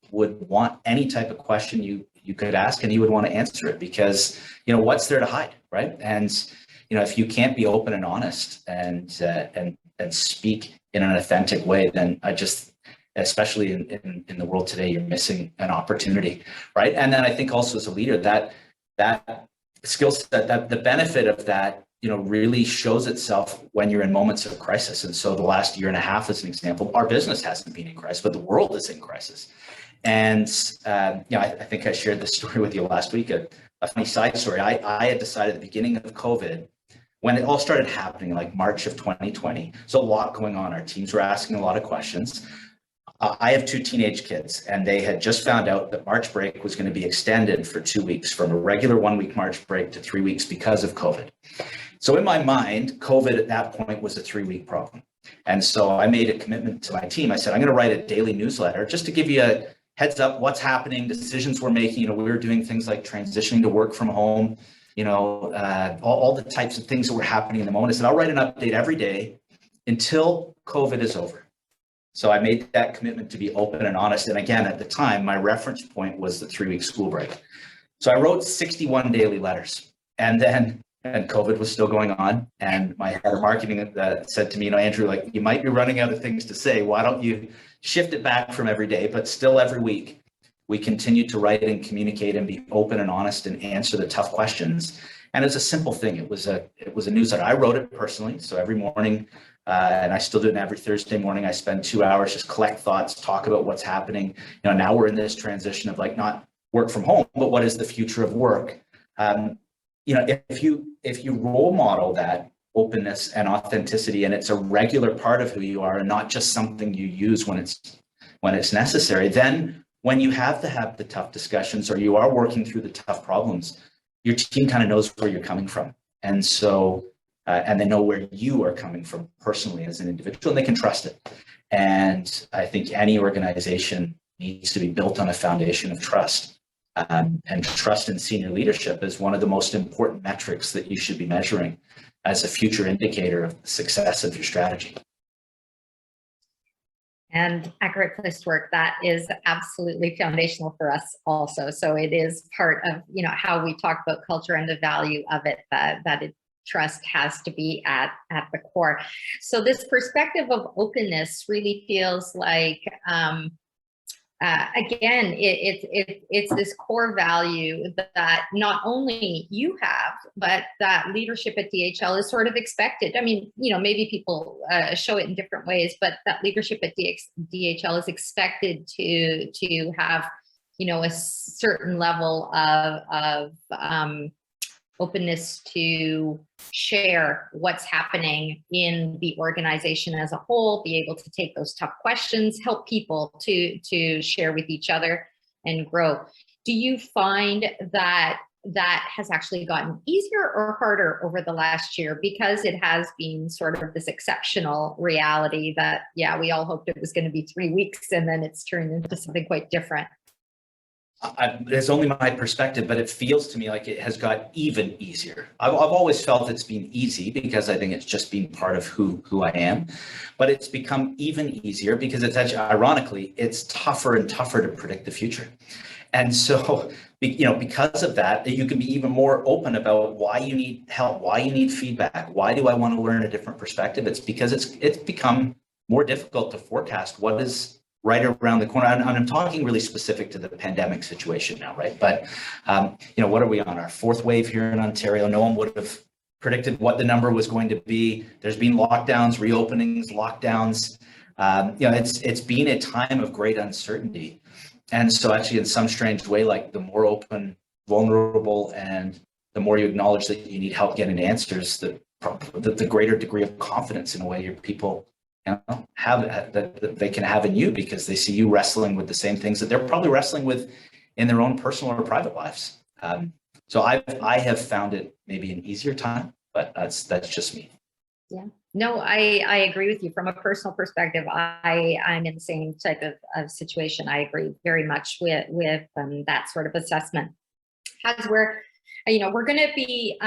want any type of question you could ask, and he would want to answer it, because, what's there to hide, right? And, if you can't be open and honest and speak in an authentic way, then especially in the world today, you're missing an opportunity, right? And then I think also as a leader, that skill set, that the benefit of that, really shows itself when you're in moments of crisis. And so the last year and a half, as an example, our business hasn't been in crisis, but the world is in crisis. And I think I shared this story with you last week, a funny side story. I had decided at the beginning of COVID, when it all started happening, like March of 2020, so a lot going on. Our teams were asking a lot of questions. I have 2 teenage kids, and they had just found out that March break was going to be extended for 2 weeks, from a regular 1-week March break to 3 weeks because of COVID. So in my mind, COVID at that point was a 3-week problem. And so I made a commitment to my team. I said, I'm going to write a daily newsletter just to give you a heads up what's happening, decisions we're making. We were doing things like transitioning to work from home, all the types of things that were happening in the moment. I said, I'll write an update every day until COVID is over. So I made that commitment to be open and honest. And again, at the time, my reference point was the 3-week school break. So I wrote 61 daily letters, and COVID was still going on. And my head of marketing said to me, Andrew, you might be running out of things to say. Why don't you shift it back from every day, but still every week? We continued to write and communicate and be open and honest and answer the tough questions. And it's a simple thing. It was a newsletter. I wrote it personally. So every morning, and I still do it every Thursday morning, I spend 2 hours, just collect thoughts, talk about what's happening. Now we're in this transition of not work from home, but what is the future of work? If you role model that openness and authenticity, and it's a regular part of who you are and not just something you use when it's necessary, then when you have to have the tough discussions, or you are working through the tough problems, your team kind of knows where you're coming from. And so, and they know where you are coming from personally as an individual, and they can trust it. And I think any organization needs to be built on a foundation of trust. And trust in senior leadership is one of the most important metrics that you should be measuring as a future indicator of the success of your strategy.
And at Great Place to Work, that is absolutely foundational for us also. So it is part of, how we talk about culture and the value of it, trust has to be at the core. So this perspective of openness really feels like, again, it's this core value that not only you have, but that leadership at DHL is sort of expected. I mean, maybe people show it in different ways, but that leadership at DHL is expected to have, a certain level of openness to share what's happening in the organization as a whole, be able to take those tough questions, help people to share with each other and grow. Do you find that has actually gotten easier or harder over the last year, because it has been sort of this exceptional reality that, we all hoped it was going to be 3 weeks, and then it's turned into something quite different?
It's only my perspective, but it feels to me like it has got even easier. I've always felt it's been easy because I think it's just been part of who I am, but it's become even easier because it's actually, ironically, it's tougher and tougher to predict the future. And so, because of that, you can be even more open about why you need help, why you need feedback, why do I want to learn a different perspective? It's because it's become more difficult to forecast what is right around the corner. And I'm talking really specific to the pandemic situation now, right? But, what are we on, our 4th wave here in Ontario? No one would have predicted what the number was going to be. There's been lockdowns, reopenings, lockdowns. It's been a time of great uncertainty. And so actually, in some strange way, the more open, vulnerable, and the more you acknowledge that you need help getting answers, the greater degree of confidence in a way your people have that they can have in you, because they see you wrestling with the same things that they're probably wrestling with in their own personal or private lives. So I have found it maybe an easier time, but that's just me.
Yeah, no, I agree with you. From a personal perspective, I'm in the same type of situation. I agree very much with that sort of assessment. As we're we're going to be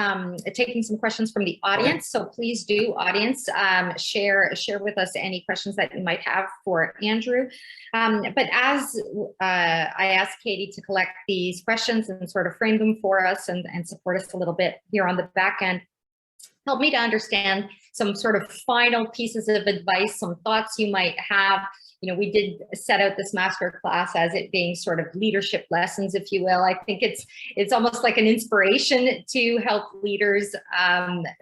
taking some questions from the audience. So please do, audience, share with us any questions that you might have for Andrew. But as I asked Katie to collect these questions and sort of frame them for us and support us a little bit here on the back end, help me to understand some sort of final pieces of advice, some thoughts you might have. We did set out this master class as it being sort of leadership lessons, if you will. I think it's almost like an inspiration to help leaders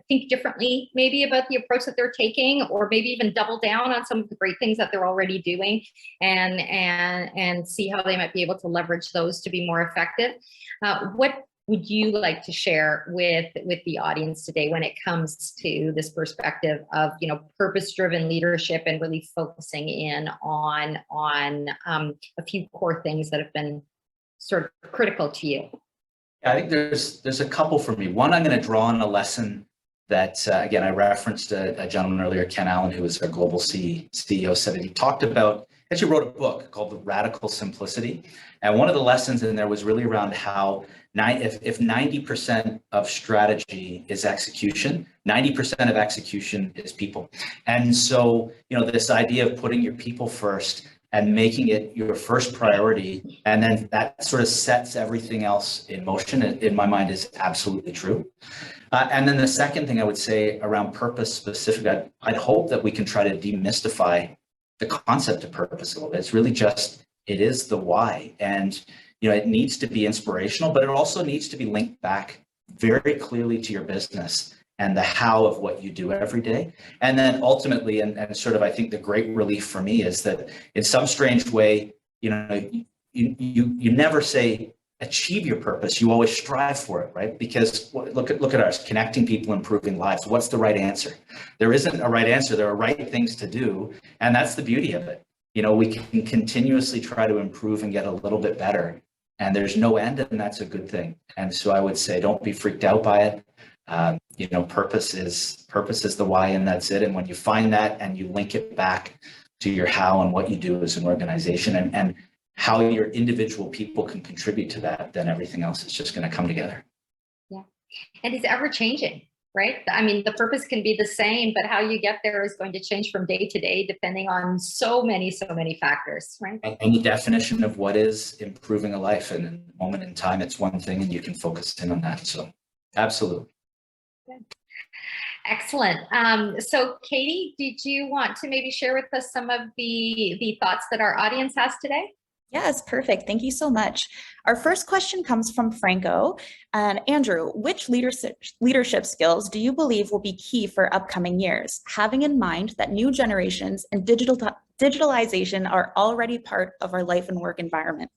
think differently, maybe about the approach that they're taking, or maybe even double down on some of the great things that they're already doing, and see how they might be able to leverage those to be more effective. What would you like to share with the audience today when it comes to this perspective of purpose-driven leadership and really focusing in on a few core things that have been sort of critical to you?
I think there's a couple for me. One, I'm going to draw on a lesson that again, I referenced a gentleman earlier, Ken Allen, who was our global CEO, said that he talked about, actually wrote a book called The Radical Simplicity. And one of the lessons in there was really around how if 90% of strategy is execution, 90% of execution is people. And so, this idea of putting your people first and making it your first priority, and then that sort of sets everything else in motion, in my mind, is absolutely true. And then the second thing I would say around purpose specific, I'd hope that we can try to demystify the concept of purpose a little bit. It's really just, it is the why. And it needs to be inspirational, but it also needs to be linked back very clearly to your business and the how of what you do every day. And then ultimately, and sort of, I think the great relief for me is that in some strange way, you never say achieve your purpose. You always strive for it, right? Because look at ours, connecting people, improving lives. What's the right answer? There isn't a right answer. There are right things to do. And that's the beauty of it. We can continuously try to improve and get a little bit better. And there's no end, and that's a good thing. And so I would say, don't be freaked out by it. Purpose is the why, and that's it. And when you find that and you link it back to your how and what you do as an organization, and how your individual people can contribute to that, then everything else is just going to come together.
Yeah. And it's ever changing, right? I mean, the purpose can be the same, but how you get there is going to change from day to day, depending on so many factors, right?
And the definition of what is improving a life, and in a moment in time, it's one thing, and you can focus in on that. So absolutely.
Good. Excellent. So Katie, did you want to maybe share with us some of the thoughts that our audience has today?
Yes, perfect. Thank you so much. Our first question comes from Franco. And Andrew, which leadership skills do you believe will be key for upcoming years, having in mind that new generations and digitalization are already part of our life and work environment?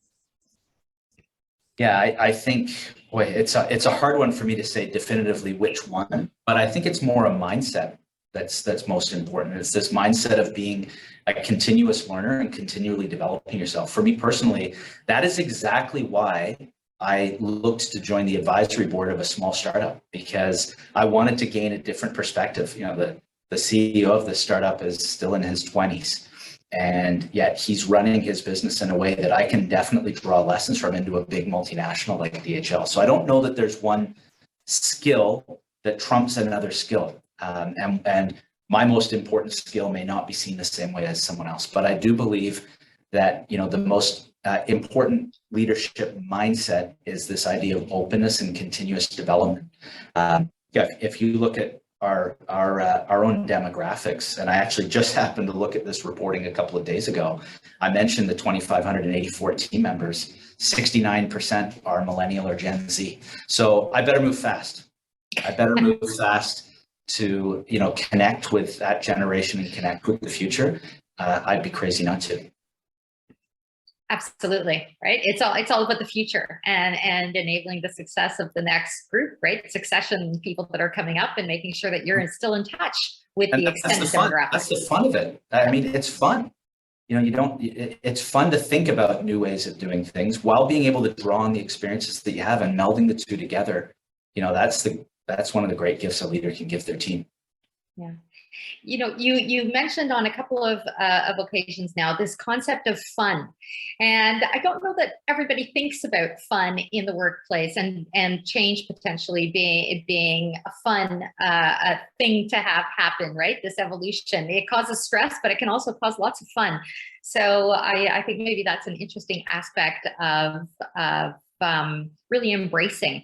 Yeah, I think, boy, it's a hard one for me to say definitively which one, but I think it's more a mindset that's most important. It's this mindset of being a continuous learner and continually developing yourself. For me personally, that is exactly why I looked to join the advisory board of a small startup, because I wanted to gain a different perspective. The CEO of this startup is still in his 20s, and yet he's running his business in a way that I can definitely draw lessons from into a big multinational like DHL. So I don't know that there's one skill that trumps another skill. And my most important skill may not be seen the same way as someone else, but I do believe that the most important leadership mindset is this idea of openness and continuous development. If you look at our own demographics, and I actually just happened to look at this reporting a couple of days ago, I mentioned the 2,584 team members. 69% are millennial or Gen Z. So I better move fast. To connect with that generation and connect with the future. I'd be crazy not to.
Absolutely, right? It's all about the future and enabling the success of the next group, right? Succession people that are coming up, and making sure that you're still in touch with the extended demographic.
That's the fun of it. I mean, it's fun. It's fun to think about new ways of doing things while being able to draw on the experiences that you have and melding the two together. That's one of the great gifts a leader can give their team.
Yeah. You mentioned on a couple of occasions now this concept of fun, and I don't know that everybody thinks about fun in the workplace, and change potentially being a fun a thing to have happen. Right, this evolution, it causes stress, but it can also cause lots of fun. So I think maybe that's an interesting aspect of really embracing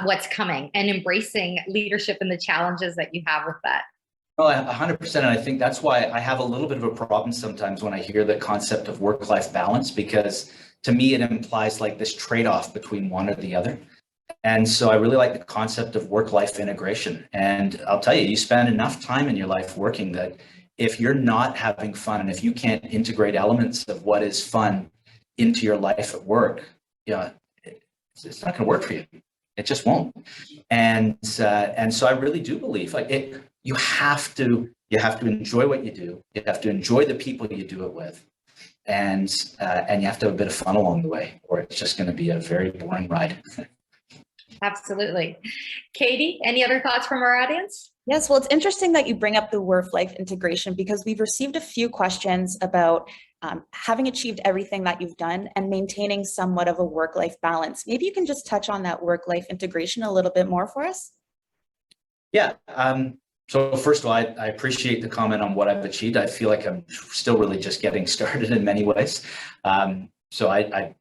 what's coming and embracing leadership and the challenges that you have with that.
Oh, 100%. And I think that's why I have a little bit of a problem sometimes when I hear the concept of work-life balance, because to me, it implies like this trade-off between one or the other. And so I really like the concept of work-life integration. And I'll tell you, you spend enough time in your life working that if you're not having fun, and if you can't integrate elements of what is fun into your life at work, it's not going to work for you. It just won't. And so I really do believe like it. You have to enjoy what you do. You have to enjoy the people you do it with, and you have to have a bit of fun along the way, or it's just going to be a very boring ride.
Absolutely. Katie, any other thoughts from our audience?
Yes, well, it's interesting that you bring up the work-life integration, because we've received a few questions about having achieved everything that you've done and maintaining somewhat of a work-life balance. Maybe you can just touch on that work-life integration a little bit more for us.
Yeah. So first of all, I appreciate the comment on what I've achieved. I feel like I'm still really just getting started in many ways. So I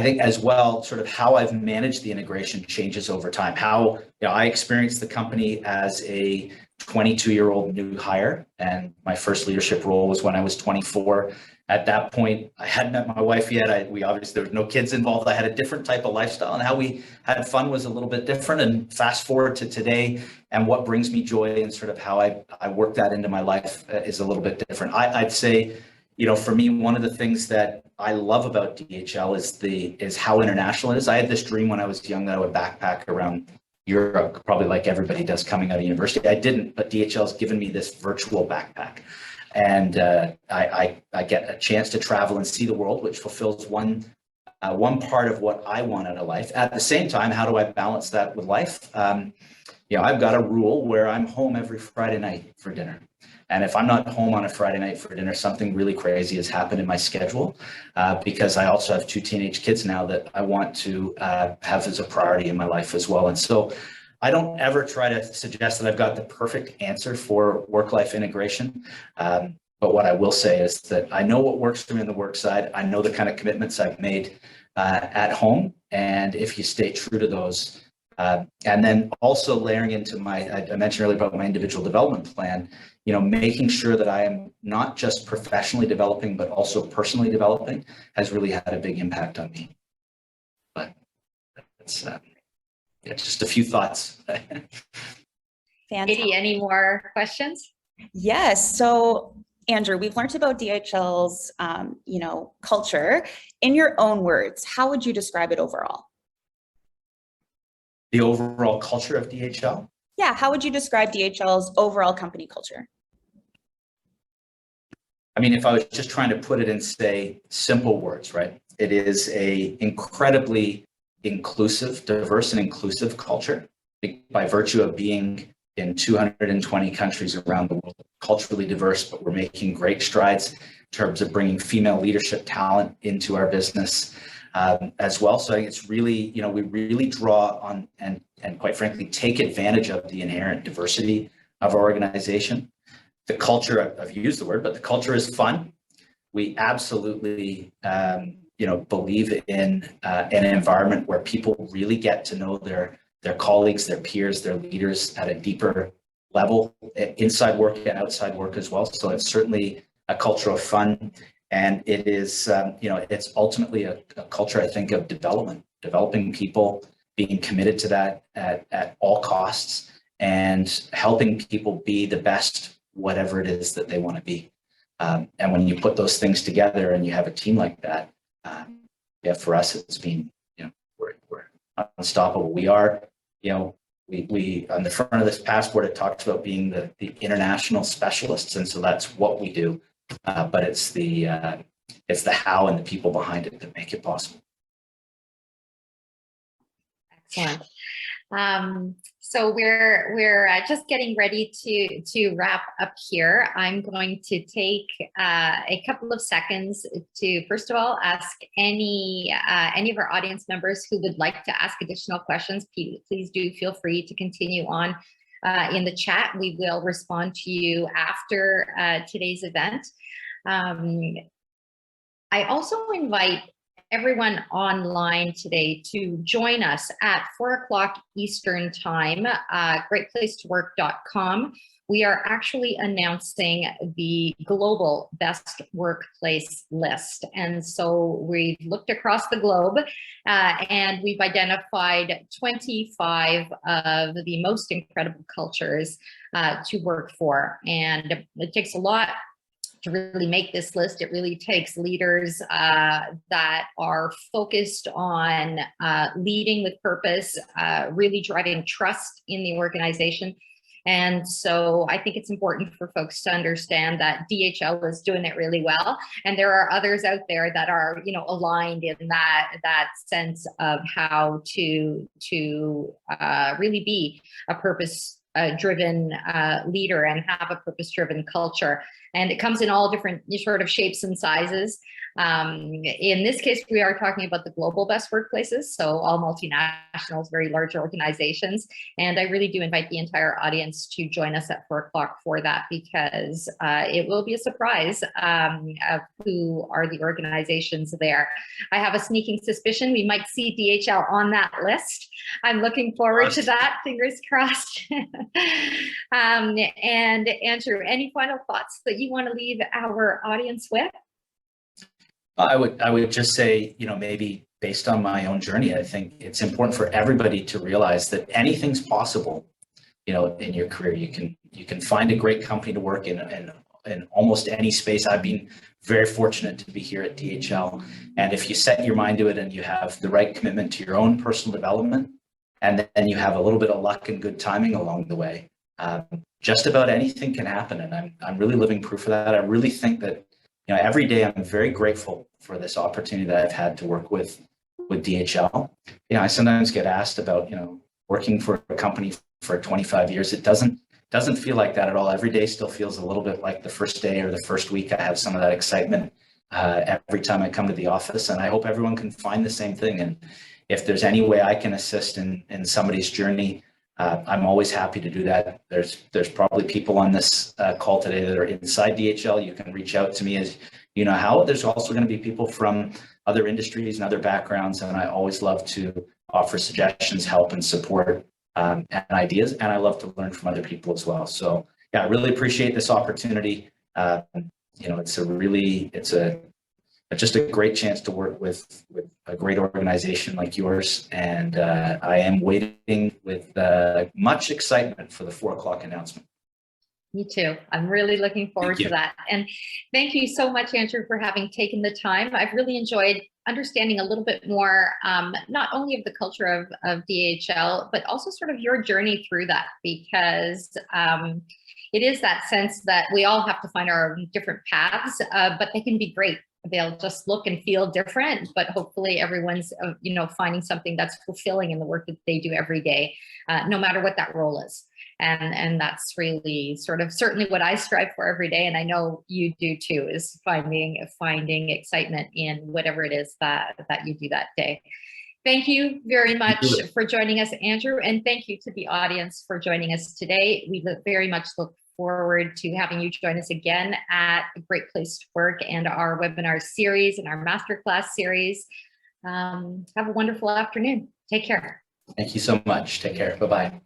think as well, sort of how I've managed the integration changes over time. How I experienced the company as a 22-year-old new hire, and my first leadership role was when I was 24. At that point, I hadn't met my wife yet. We obviously, there was no kids involved. I had a different type of lifestyle, and how we had fun was a little bit different. And fast forward to today, and what brings me joy and sort of how I work that into my life is a little bit different. I'd say, for me, one of the things that I love about DHL is how international it is. I had this dream when I was young that I would backpack around Europe, probably like everybody does coming out of university. I didn't, but DHL has given me this virtual backpack. And I get a chance to travel and see the world, which fulfills one part of what I want out of life. At the same time, how do I balance that with life? I've got a rule where I'm home every Friday night for dinner. And if I'm not home on a Friday night for dinner, something really crazy has happened in my schedule, because I also have 2 teenage kids now that I want to have as a priority in my life as well. And so I don't ever try to suggest that I've got the perfect answer for work-life integration. But what I will say is that I know what works for me on the work side. I know the kind of commitments I've made at home. And if you stay true to those, and then also layering into I mentioned earlier about my individual development plan, making sure that I am not just professionally developing, but also personally developing has really had a big impact on me. But it's just a few thoughts.
Fantastic.
Any more questions?
Yes. So, Andrew, we've learned about DHL's, culture. In your own words, how would you describe it overall?
The overall culture of DHL?
Yeah. How would you describe DHL's overall company culture?
I mean, if I was just trying to put it in, say, simple words, right? It is a incredibly inclusive, diverse and inclusive culture by virtue of being in 220 countries around the world, culturally diverse, but we're making great strides in terms of bringing female leadership talent into our business as well. So I think it's really, we really draw on and quite frankly, take advantage of the inherent diversity of our organization. The culture, I've used the word, but the culture is fun. We absolutely, believe in an environment where people really get to know their colleagues, their peers, their leaders at a deeper level, inside work and outside work as well. So it's certainly a culture of fun. And it is, it's ultimately a culture, I think, of developing people, being committed to that at all costs, and helping people be the best whatever it is that they want to be. And when you put those things together and you have a team like that, for us, it's been, we're unstoppable. We are, we on the front of this passport, it talks about being the international specialists. And so that's what we do. But it's the how and the people behind it that make it possible.
Excellent. So we're just getting ready to wrap up here. I'm going to take a couple of seconds to, first of all, ask any of our audience members who would like to ask additional questions. Please do feel free to continue on in the chat. We will respond to you after today's event. I also invite everyone online today to join us at 4 o'clock Eastern time, greatplacetowork.com. We are actually announcing the global best workplace list. And so we've looked across the globe and we've identified 25 of the most incredible cultures to work for. And it takes a lot to really make this list. It really takes leaders that are focused on leading with purpose, really driving trust in the organization. And so I think it's important for folks to understand that DHL is doing it really well. And there are others out there that are, aligned in that sense of how to really be a purpose driven leader and have a purpose-driven culture. And it comes in all different sort of shapes and sizes. In this case, we are talking about the global best workplaces, so all multinationals, very large organizations. And I really do invite the entire audience to join us at 4 o'clock for that, because it will be a surprise of who are the organizations there. I have a sneaking suspicion we might see DHL on that list. I'm looking forward to that, fingers crossed. And Andrew, any final thoughts that you want to leave our audience with?
I would just say, maybe based on my own journey, I think it's important for everybody to realize that anything's possible, in your career. You can find a great company to work in almost any space. I've been very fortunate to be here at DHL. And if you set your mind to it and you have the right commitment to your own personal development, and then you have a little bit of luck and good timing along the way, just about anything can happen. And I'm really living proof of that. I really think that, every day I'm very grateful for this opportunity that I've had to work with DHL. I sometimes get asked about, working for a company for 25 years. It doesn't feel like that at all. Every day still feels a little bit like the first day or the first week. I have some of that excitement every time I come to the office, and I hope everyone can find the same thing. And if there's any way I can assist in somebody's journey, I'm always happy to do that. There's probably people on this call today that are inside DHL. You can reach out to me as you know how. There's also going to be people from other industries and other backgrounds, and I always love to offer suggestions, help, and support and ideas. And I love to learn from other people as well. So yeah, I really appreciate this opportunity. It's just a great chance to work with a great organization like yours. And I am waiting with much excitement for the 4 o'clock announcement.
Me too. I'm really looking forward to that. And thank you so much, Andrew, for having taken the time. I've really enjoyed understanding a little bit more, not only of the culture of DHL, but also sort of your journey through that, because it is that sense that we all have to find our different paths, but they can be great. They'll just look and feel different, but hopefully everyone's, finding something that's fulfilling in the work that they do every day, no matter what that role is. And that's really sort of certainly what I strive for every day. And I know you do too, is finding excitement in whatever it is that you do that day. Thank you very much for joining us, Andrew. And thank you to the audience for joining us today. We very much look forward to having you join us again at a Great Place to Work and our webinar series and our masterclass series. Have a wonderful afternoon. Take care.
Thank you so much. Take care. Bye-bye.